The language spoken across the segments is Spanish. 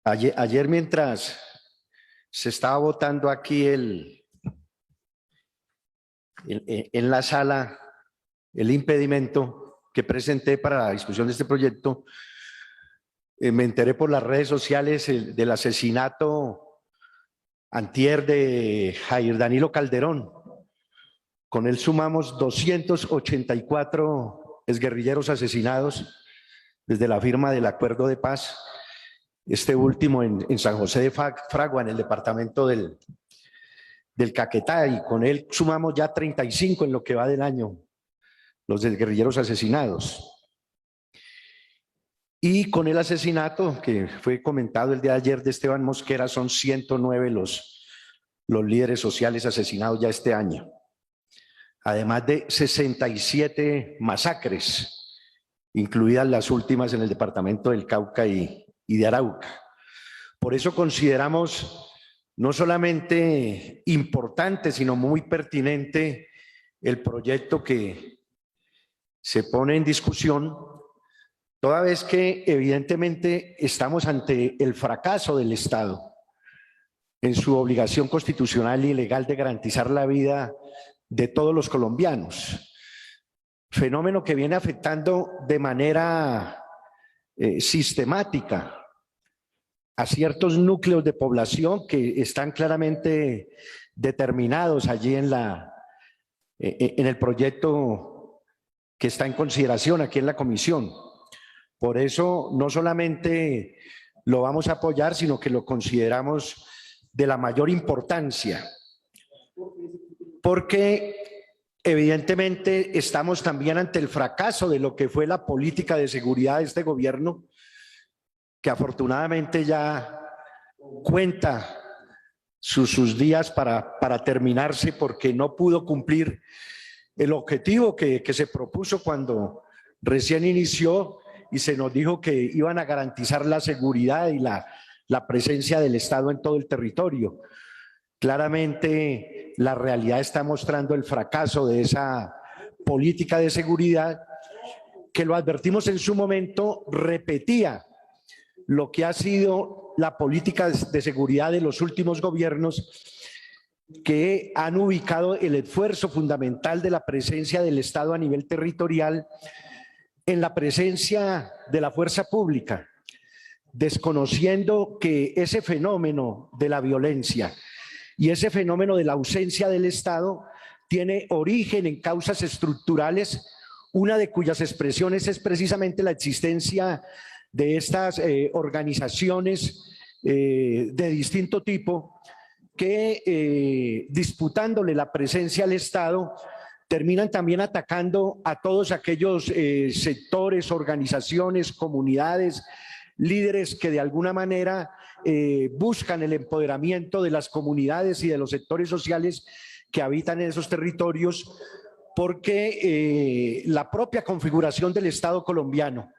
Ayer mientras se estaba votando aquí en la sala el impedimento que presenté para la discusión de este proyecto, me enteré por las redes sociales del asesinato antier de Jair Danilo Calderón. Con él sumamos 284 exguerrilleros asesinados desde la firma del acuerdo de paz, este último en San José de Fragua, en el departamento del Caquetá, y con él sumamos ya 35 en lo que va del año, los exguerrilleros asesinados. Y con el asesinato que fue comentado el día de ayer de Esteban Mosquera, son 109 los líderes sociales asesinados ya este año, además de 67 masacres, incluidas las últimas en el departamento del Cauca y de Arauca. Por eso consideramos no solamente importante, sino muy pertinente el proyecto que se pone en discusión, toda vez que evidentemente estamos ante el fracaso del Estado en su obligación constitucional y legal de garantizar la vida de todos los colombianos, fenómeno que viene afectando de manera sistemática a ciertos núcleos de población que están claramente determinados allí en el proyecto que está en consideración aquí en la comisión. Por eso no solamente lo vamos a apoyar, sino que lo consideramos de la mayor importancia, porque evidentemente estamos también ante el fracaso de lo que fue la política de seguridad de este gobierno, que afortunadamente ya cuenta sus días para terminarse, porque no pudo cumplir el objetivo que se propuso cuando recién inició y se nos dijo que iban a garantizar la seguridad y la presencia del Estado en todo el territorio. Claramente la realidad está mostrando el fracaso de esa política de seguridad, que lo advertimos en su momento, repetía lo que ha sido la política de seguridad de los últimos gobiernos, que han ubicado el esfuerzo fundamental de la presencia del Estado a nivel territorial en la presencia de la fuerza pública, desconociendo que ese fenómeno de la violencia y ese fenómeno de la ausencia del Estado tiene origen en causas estructurales, una de cuyas expresiones es precisamente la existencia de estas organizaciones de distinto tipo que, disputándole la presencia al Estado, terminan también atacando a todos aquellos sectores, organizaciones, comunidades, líderes que de alguna manera buscan el empoderamiento de las comunidades y de los sectores sociales que habitan en esos territorios, porque la propia configuración del Estado colombiano,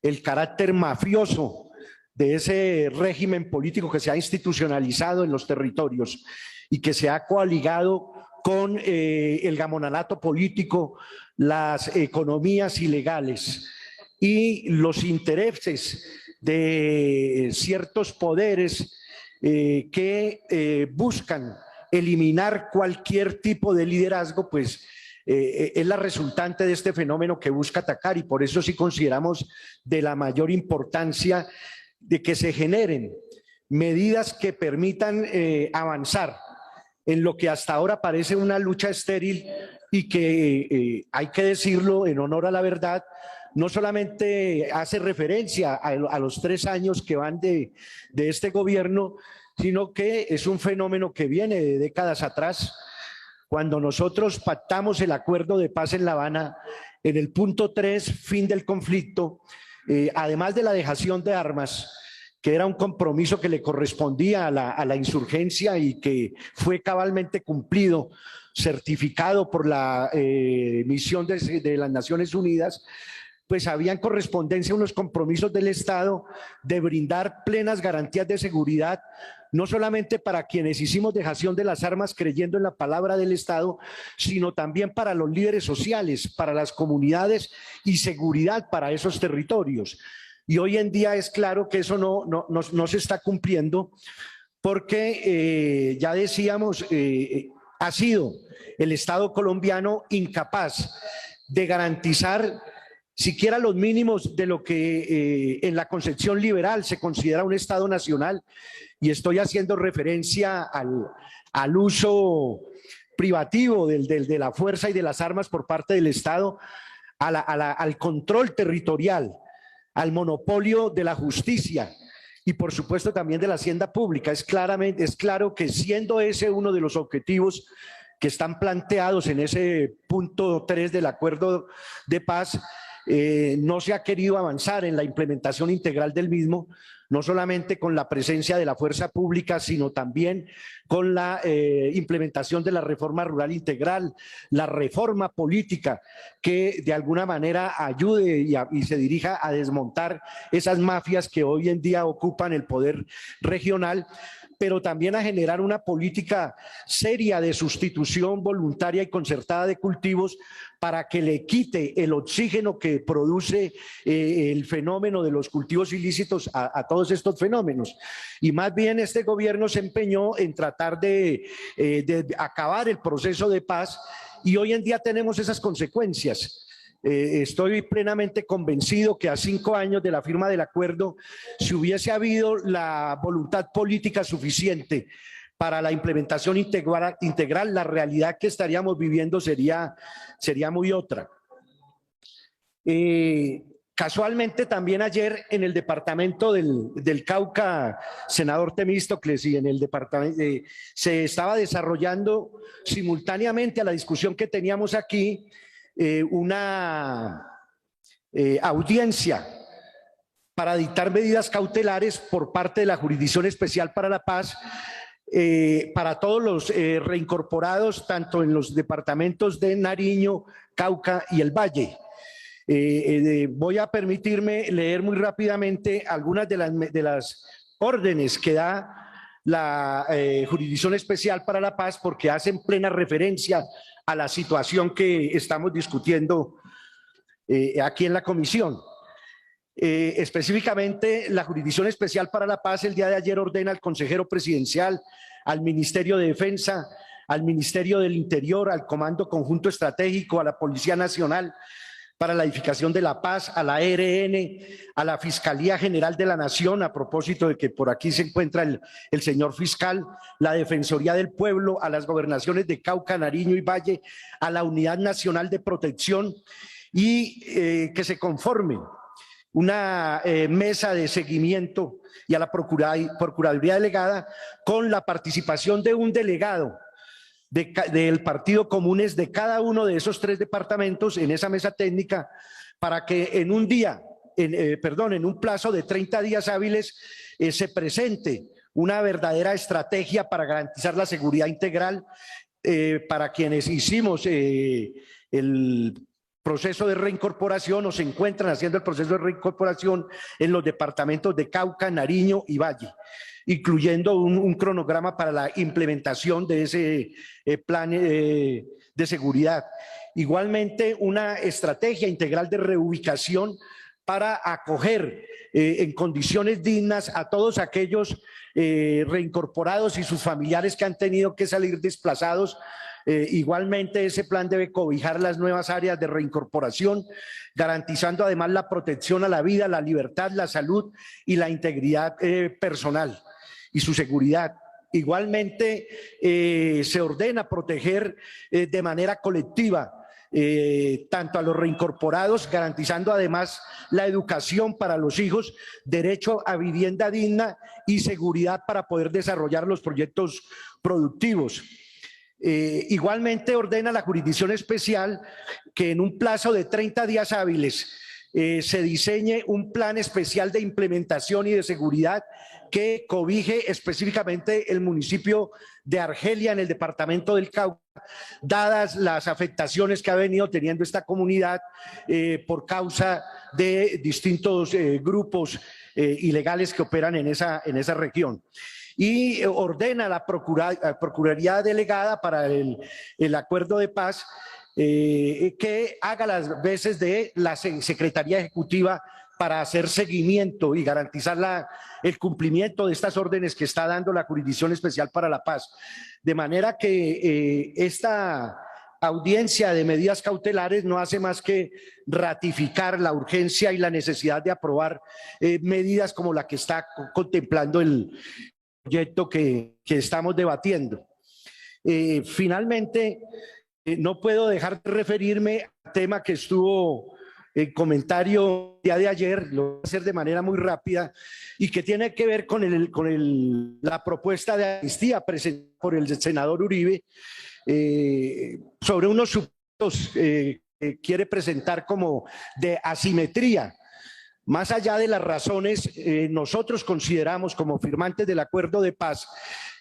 el carácter mafioso de ese régimen político que se ha institucionalizado en los territorios y que se ha coaligado con el gamonalato político, las economías ilegales y los intereses de ciertos poderes que buscan eliminar cualquier tipo de liderazgo, pues es la resultante de este fenómeno que busca atacar, y por eso sí consideramos de la mayor importancia de que se generen medidas que permitan avanzar en lo que hasta ahora parece una lucha estéril y que hay que decirlo en honor a la verdad, no solamente hace referencia a los 3 años que van de este gobierno, sino que es un fenómeno que viene de décadas atrás. Cuando nosotros pactamos el acuerdo de paz en La Habana, en el punto 3, fin del conflicto, además de la dejación de armas, que era un compromiso que le correspondía a la insurgencia y que fue cabalmente cumplido, certificado por la misión de las Naciones Unidas, pues había en correspondencia unos compromisos del Estado de brindar plenas garantías de seguridad, no solamente para quienes hicimos dejación de las armas creyendo en la palabra del Estado, sino también para los líderes sociales, para las comunidades y seguridad para esos territorios. y hoy en día es claro que eso no se está cumpliendo porque ya decíamos, ha sido el Estado colombiano incapaz de garantizar siquiera los mínimos de lo que en la concepción liberal se considera un Estado nacional, y estoy haciendo referencia al uso privativo de la fuerza y de las armas por parte del Estado, al control territorial, al monopolio de la justicia y por supuesto también de la hacienda pública. Es claro que siendo ese uno de los objetivos que están planteados en ese punto 3 del acuerdo de paz, no se ha querido avanzar en la implementación integral del mismo, no solamente con la presencia de la fuerza pública, sino también con la implementación de la reforma rural integral, la reforma política que de alguna manera ayude y se dirija a desmontar esas mafias que hoy en día ocupan el poder regional, pero también a generar una política seria de sustitución voluntaria y concertada de cultivos para que le quite el oxígeno que produce el fenómeno de los cultivos ilícitos a todos estos fenómenos. Y más bien este gobierno se empeñó en tratar de acabar el proceso de paz, y hoy en día tenemos esas consecuencias. Estoy plenamente convencido que a 5 años de la firma del acuerdo, si hubiese habido la voluntad política suficiente para la implementación integral, la realidad que estaríamos viviendo sería muy otra. Casualmente también ayer en el departamento del Cauca, senador Temístocles, y en el departamento se estaba desarrollando simultáneamente a la discusión que teníamos aquí una audiencia para dictar medidas cautelares por parte de la Jurisdicción Especial para la Paz para todos los reincorporados, tanto en los departamentos de Nariño, Cauca y el Valle. Voy a permitirme leer muy rápidamente algunas de las órdenes que da la Jurisdicción Especial para la Paz, porque hacen plena referencia a la situación que estamos discutiendo aquí en la comisión. Específicamente, la Jurisdicción Especial para la Paz el día de ayer ordena al consejero presidencial, al Ministerio de Defensa, al Ministerio del Interior, al Comando Conjunto Estratégico, a la Policía Nacional para la Edificación de la Paz, a la ERN, a la Fiscalía General de la Nación, a propósito de que por aquí se encuentra el señor fiscal, la Defensoría del Pueblo, a las gobernaciones de Cauca, Nariño y Valle, a la Unidad Nacional de Protección, y que se conforme una mesa de seguimiento, y a la Procuraduría Delegada con la participación de un delegado del Partido Comunes de cada uno de esos 3 departamentos en esa mesa técnica, para que en un plazo de 30 días hábiles se presente una verdadera estrategia para garantizar la seguridad integral para quienes hicimos el proceso de reincorporación o se encuentran haciendo el proceso de reincorporación en los departamentos de Cauca, Nariño y Valle, incluyendo un cronograma para la implementación de ese plan de seguridad. Igualmente, una estrategia integral de reubicación para acoger en condiciones dignas a todos aquellos reincorporados y sus familiares que han tenido que salir desplazados. Igualmente, ese plan debe cobijar las nuevas áreas de reincorporación, garantizando además la protección a la vida, la libertad, la salud y la integridad personal y su seguridad. Igualmente, se ordena proteger de manera colectiva tanto a los reincorporados, garantizando además la educación para los hijos, derecho a vivienda digna y seguridad para poder desarrollar los proyectos productivos. Igualmente ordena la Jurisdicción Especial que en un plazo de 30 días hábiles se diseñe un plan especial de implementación y de seguridad que cobije específicamente el municipio de Argelia en el departamento del Cauca, dadas las afectaciones que ha venido teniendo esta comunidad por causa de distintos grupos ilegales que operan en esa región. Y ordena a la Procuraduría Delegada para el acuerdo de paz que haga las veces de la Secretaría Ejecutiva para hacer seguimiento y garantizar el cumplimiento de estas órdenes que está dando la Jurisdicción Especial para la Paz. De manera que esta audiencia de medidas cautelares no hace más que ratificar la urgencia y la necesidad de aprobar medidas como la que está contemplando el proyecto que estamos debatiendo. Finalmente, no puedo dejar de referirme al tema que estuvo en comentario el día de ayer, lo voy a hacer de manera muy rápida, y que tiene que ver con la propuesta de amnistía presentada por el senador Uribe sobre unos supuestos que quiere presentar como de asimetría. Más allá de las razones, nosotros consideramos como firmantes del acuerdo de paz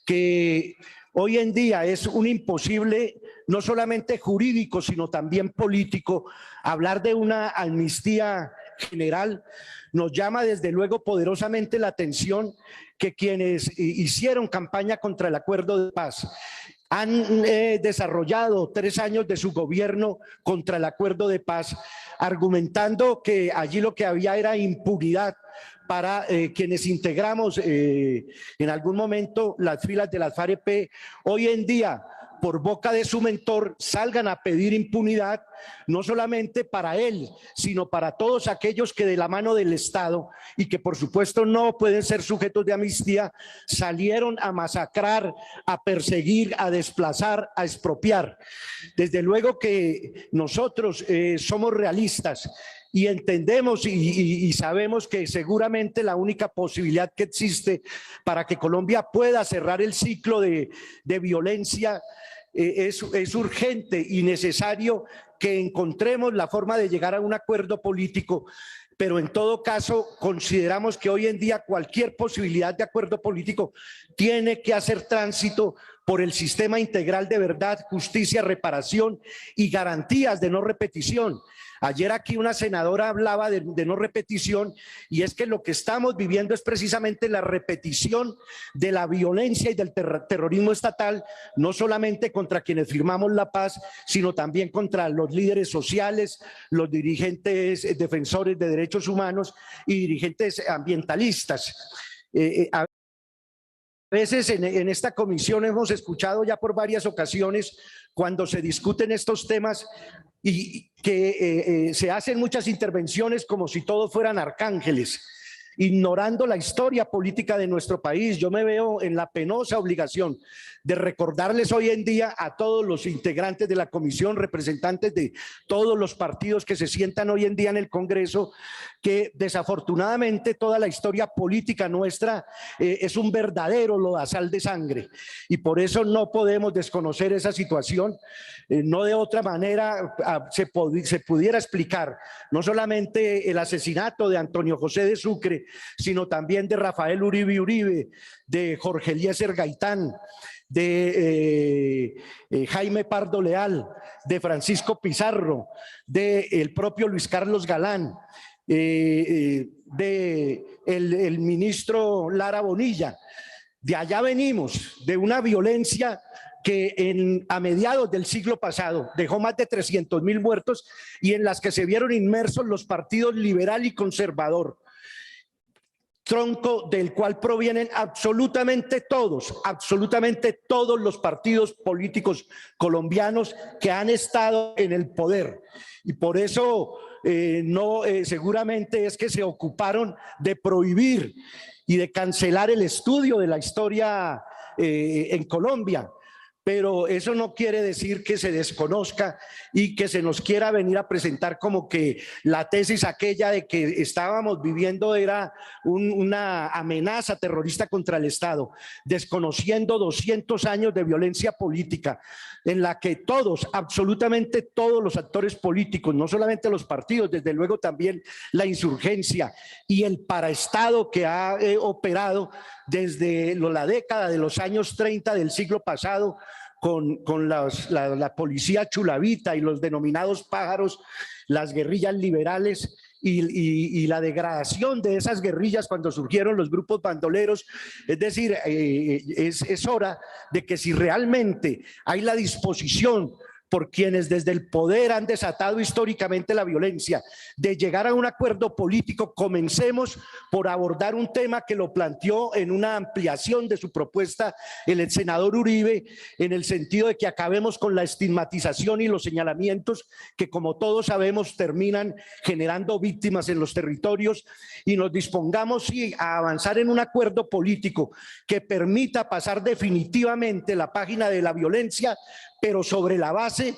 que hoy en día es un imposible, no solamente jurídico, sino también político, hablar de una amnistía general. Nos llama desde luego poderosamente la atención que quienes hicieron campaña contra el acuerdo de paz han desarrollado 3 años de su gobierno contra el acuerdo de paz, argumentando que allí lo que había era impunidad para quienes integramos en algún momento las filas de las FAREP. Hoy en día, por boca de su mentor, salgan a pedir impunidad, no solamente para él, sino para todos aquellos que de la mano del Estado, y que por supuesto no pueden ser sujetos de amnistía, salieron a masacrar, a perseguir, a desplazar, a expropiar. Desde luego que nosotros somos realistas y entendemos y sabemos que seguramente la única posibilidad que existe para que Colombia pueda cerrar el ciclo de violencia es urgente y necesario que encontremos la forma de llegar a un acuerdo político, pero en todo caso consideramos que hoy en día cualquier posibilidad de acuerdo político tiene que hacer tránsito por el sistema integral de verdad, justicia, reparación y garantías de no repetición. Ayer aquí una senadora hablaba de no repetición, y es que lo que estamos viviendo es precisamente la repetición de la violencia y del terrorismo estatal, no solamente contra quienes firmamos la paz, sino también contra los líderes sociales, los dirigentes defensores de derechos humanos y dirigentes ambientalistas. A veces en esta comisión hemos escuchado ya por varias ocasiones, cuando se discuten estos temas, y que se hacen muchas intervenciones como si todos fueran arcángeles, ignorando la historia política de nuestro país. Yo me veo en la penosa obligación de recordarles hoy en día a todos los integrantes de la comisión, representantes de todos los partidos que se sientan hoy en día en el Congreso, que desafortunadamente toda la historia política nuestra es un verdadero lodazal de sangre, y por eso no podemos desconocer esa situación. No de otra manera se pudiera explicar no solamente el asesinato de Antonio José de Sucre, sino también de Rafael Uribe Uribe, de Jorge Eliezer Gaitán, de Jaime Pardo Leal, de Francisco Pizarro, del propio Luis Carlos Galán, de el ministro Lara Bonilla. De allá venimos, de una violencia que a mediados del siglo pasado dejó más de 300.000 muertos, y en las que se vieron inmersos los partidos liberal y conservador, tronco del cual provienen absolutamente todos los partidos políticos colombianos que han estado en el poder. Y por eso seguramente es que se ocuparon de prohibir y de cancelar el estudio de la historia en Colombia. Pero eso no quiere decir que se desconozca y que se nos quiera venir a presentar como que la tesis aquella de que estábamos viviendo era una amenaza terrorista contra el Estado, desconociendo 200 años de violencia política en la que todos, absolutamente todos los actores políticos, no solamente los partidos, desde luego también la insurgencia y el paraestado que ha operado desde la década de los años 30 del siglo pasado, con la policía chulavita y los denominados pájaros, las guerrillas liberales y la degradación de esas guerrillas cuando surgieron los grupos bandoleros. Es decir, es hora de que si realmente hay la disposición por quienes desde el poder han desatado históricamente la violencia, de llegar a un acuerdo político, comencemos por abordar un tema que lo planteó en una ampliación de su propuesta el ex senador Uribe, en el sentido de que acabemos con la estigmatización y los señalamientos que, como todos sabemos, terminan generando víctimas en los territorios, y nos dispongamos sí, a avanzar en un acuerdo político que permita pasar definitivamente la página de la violencia, pero sobre la base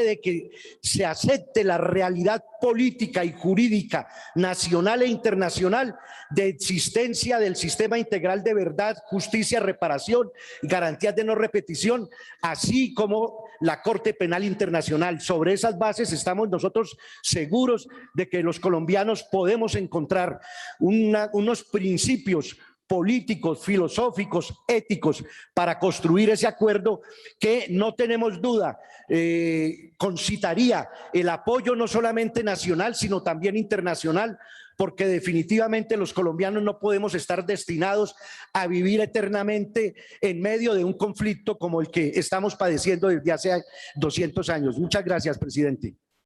de que se acepte la realidad política y jurídica nacional e internacional de existencia del sistema integral de verdad, justicia, reparación y garantías de no repetición, así como la Corte Penal Internacional. Sobre esas bases estamos nosotros seguros de que los colombianos podemos encontrar unos principios políticos, filosóficos, éticos, para construir ese acuerdo que no tenemos duda concitaría el apoyo no solamente nacional, sino también internacional, porque definitivamente los colombianos no podemos estar destinados a vivir eternamente en medio de un conflicto como el que estamos padeciendo desde hace 200 años. Muchas gracias, presidente.